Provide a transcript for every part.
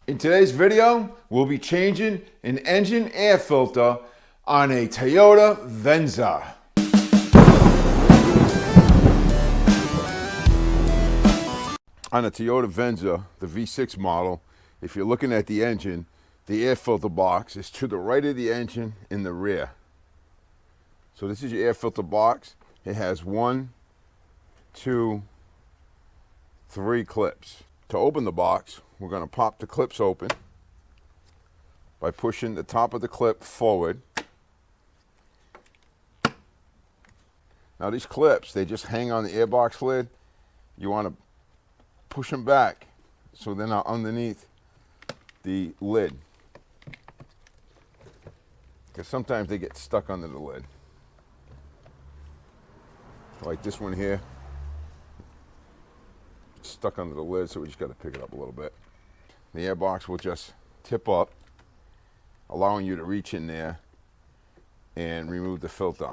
In today's video, we'll be changing an engine air filter on a Toyota Venza. On a Toyota Venza, the V6 model, if you're looking at the engine, the air filter box is to the right of the engine in the rear. So this is your air filter box. It has 1, 2, 3 clips. To open the box, we're going to pop the clips open by pushing the top of the clip forward. Now these clips, they just hang on the airbox lid. You want to push them back so they're not underneath the lid, because sometimes they get stuck under the lid. Like this one here, it's stuck under the lid, so we just got to pick it up a little bit. The airbox will just tip up, allowing you to reach in there and remove the filter.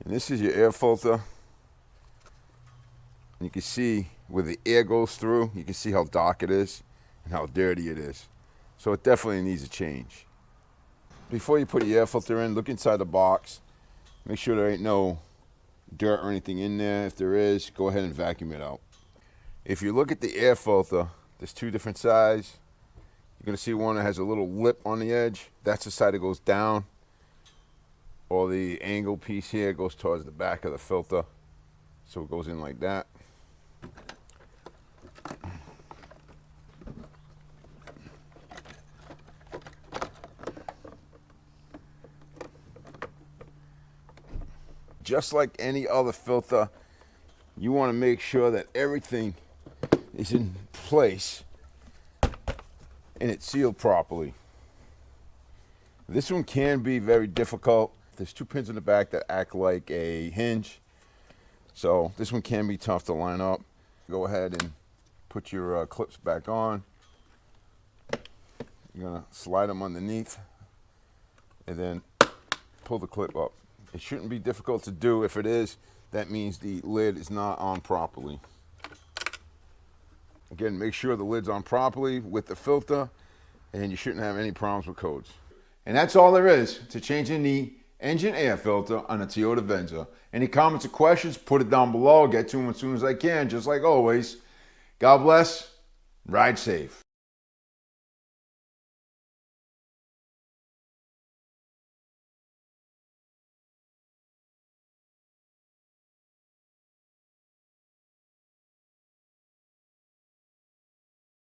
And this is your air filter. You can see where the air goes through. You can see how dark it is and how dirty it is. So it definitely needs a change. Before you put your air filter in, look inside the box. Make sure there ain't no dirt or anything in there. If there is, go ahead and vacuum it out. If you look at the air filter, there's 2 different sides. You're going to see one that has a little lip on the edge. That's the side that goes down. Or the angle piece here goes towards the back of the filter. So it goes in like that. Just like any other filter, you want to make sure that everything is in place and it's sealed properly. This one can be very difficult. There's 2 pins in the back that act like a hinge. So this one can be tough to line up. Go ahead and put your clips back on. You're going to slide them underneath and then pull the clip up. It shouldn't be difficult to do. If it is, that means the lid is not on properly. Again, make sure the lid's on properly with the filter, and you shouldn't have any problems with codes. And that's all there is to changing the engine air filter on a Toyota Venza. Any comments or questions, put it down below. I'll get to them as soon as I can, just like always. God bless. Ride safe.